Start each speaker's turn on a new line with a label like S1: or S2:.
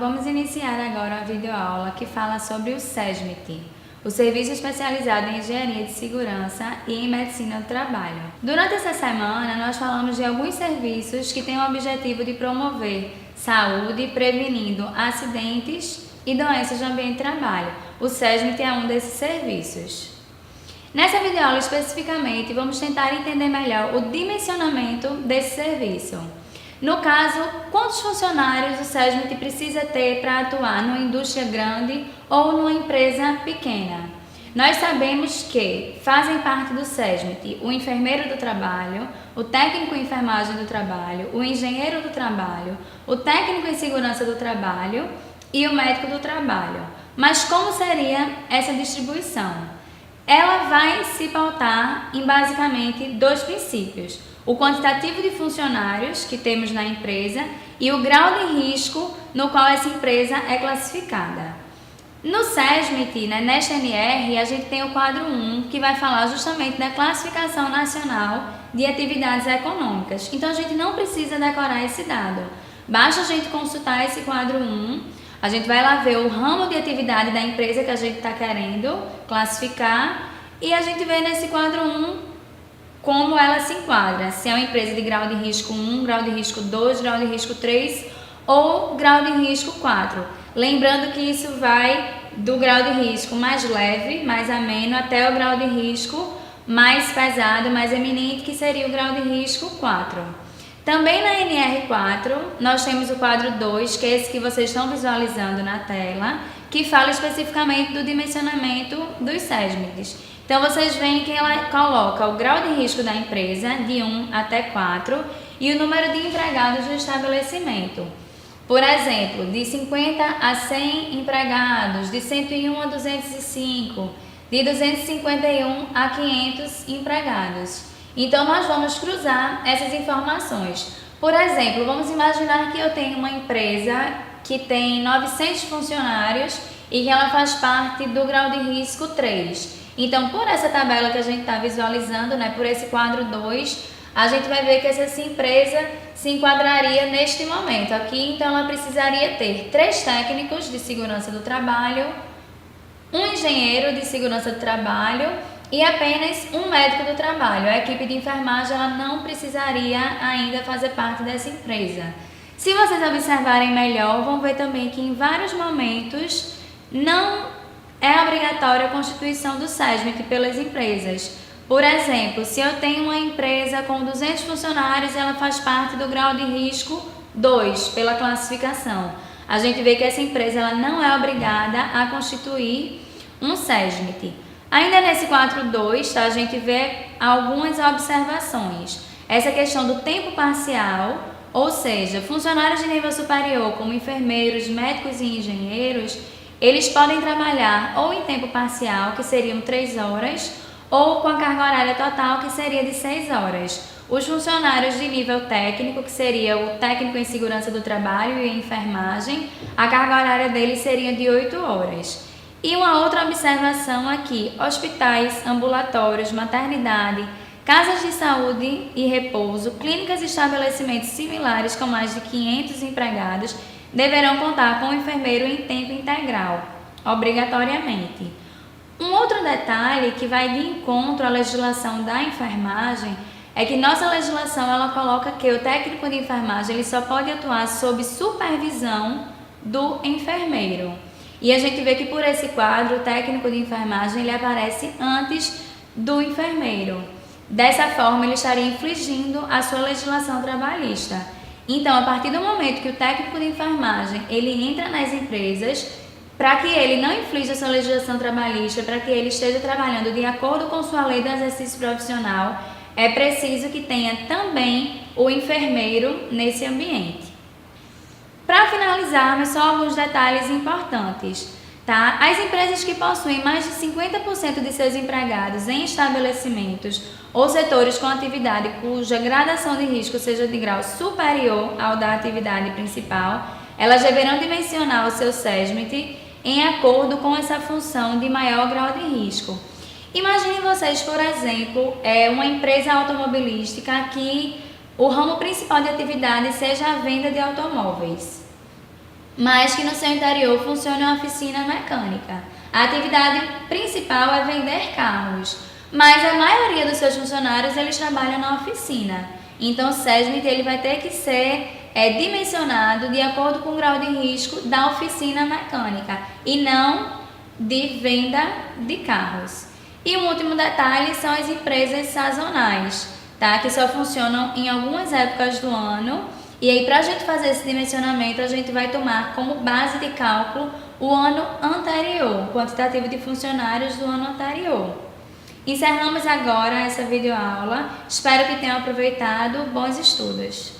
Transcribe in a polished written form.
S1: vamos iniciar agora a videoaula que fala sobre o SESMIT, o Serviço Especializado em Engenharia de Segurança e em Medicina do Trabalho. Durante essa semana, nós falamos de alguns serviços que têm o objetivo de promover saúde, prevenindo acidentes e doenças no ambiente de trabalho. O SESMIT é um desses serviços. Nessa videoaula, especificamente, vamos tentar entender melhor o dimensionamento desse serviço. No caso, quantos funcionários o SESMIT precisa ter para atuar numa indústria grande ou numa empresa pequena? Nós sabemos que fazem parte do SESMIT o enfermeiro do trabalho, o técnico em enfermagem do trabalho, o engenheiro do trabalho, o técnico em segurança do trabalho e o médico do trabalho. Mas como seria essa distribuição? Ela vai se pautar em basicamente dois princípios: o quantitativo de funcionários que temos na empresa e o grau de risco no qual essa empresa é classificada. No SESMIT, nesta NR, a gente tem o quadro 1, que vai falar justamente da Classificação Nacional de Atividades Econômicas. Então, a gente não precisa decorar esse dado. Basta a gente consultar esse quadro 1, a gente vai lá ver o ramo de atividade da empresa que a gente está querendo classificar e a gente vê nesse quadro 1 como ela se enquadra, se é uma empresa de grau de risco 1, grau de risco 2, grau de risco 3 ou grau de risco 4. Lembrando que isso vai do grau de risco mais leve, mais ameno, até o grau de risco mais pesado, mais eminente, que seria o grau de risco 4. Também na NR4, nós temos o quadro 2, que é esse que vocês estão visualizando na tela, que fala especificamente do dimensionamento dos SESMITs. Então, vocês veem que ela coloca o grau de risco da empresa, de 1 até 4, e o número de empregados do estabelecimento. Por exemplo, de 50 a 100 empregados, de 101 a 205, de 251 a 500 empregados. Então, nós vamos cruzar essas informações. Por exemplo, vamos imaginar que eu tenho uma empresa que tem 900 funcionários e que ela faz parte do grau de risco 3. Então, por essa tabela que a gente está visualizando, por esse quadro 2, a gente vai ver que essa empresa se enquadraria neste momento. Aqui, então, ela precisaria ter 3 técnicos de segurança do trabalho, um engenheiro de segurança do trabalho e apenas um médico do trabalho. A equipe de enfermagem ela não precisaria ainda fazer parte dessa empresa. Se vocês observarem melhor, vão ver também que em vários momentos não é obrigatória a constituição do SESMIT pelas empresas. Por exemplo, se eu tenho uma empresa com 200 funcionários e ela faz parte do grau de risco 2 pela classificação, a gente vê que essa empresa ela não é obrigada a constituir um SESMIT. Ainda nesse quadro 2, a gente vê algumas observações. Essa questão do tempo parcial, ou seja, funcionários de nível superior, como enfermeiros, médicos e engenheiros, eles podem trabalhar ou em tempo parcial, que seriam 3 horas, ou com a carga horária total, que seria de 6 horas. Os funcionários de nível técnico, que seria o técnico em segurança do trabalho e enfermagem, a carga horária deles seria de 8 horas. E uma outra observação aqui: hospitais, ambulatórios, maternidade, casas de saúde e repouso, clínicas e estabelecimentos similares com mais de 500 empregados deverão contar com um enfermeiro em tempo integral, obrigatoriamente. Um outro detalhe que vai de encontro à legislação da enfermagem é que nossa legislação ela coloca que o técnico de enfermagem ele só pode atuar sob supervisão do enfermeiro. E a gente vê que por esse quadro o técnico de enfermagem ele aparece antes do enfermeiro. Dessa forma ele estaria infringindo a sua legislação trabalhista. Então, a partir do momento que o técnico de enfermagem ele entra nas empresas, para que ele não infrinja a sua legislação trabalhista, para que ele esteja trabalhando de acordo com sua lei do exercício profissional, é preciso que tenha também o enfermeiro nesse ambiente. Para finalizarmos, só alguns detalhes importantes. As empresas que possuem mais de 50% de seus empregados em estabelecimentos ou setores com atividade cuja gradação de risco seja de grau superior ao da atividade principal, elas deverão dimensionar o seu SESMIT em acordo com essa função de maior grau de risco. Imaginem vocês, por exemplo, uma empresa automobilística que o ramo principal de atividade seja a venda de automóveis. mas que no seu interior funcione uma oficina mecânica. A atividade principal é vender carros, mas a maioria dos seus funcionários eles trabalham na oficina. Então o SESMIT ele vai ter que ser dimensionado de acordo com o grau de risco da oficina mecânica e não de venda de carros. E um último detalhe são as empresas sazonais, tá? Que só funcionam em algumas épocas do ano. E aí, para a gente fazer esse dimensionamento, a gente vai tomar como base de cálculo o ano anterior, o quantitativo de funcionários do ano anterior. Encerramos agora essa videoaula. Espero que tenham aproveitado. Bons estudos!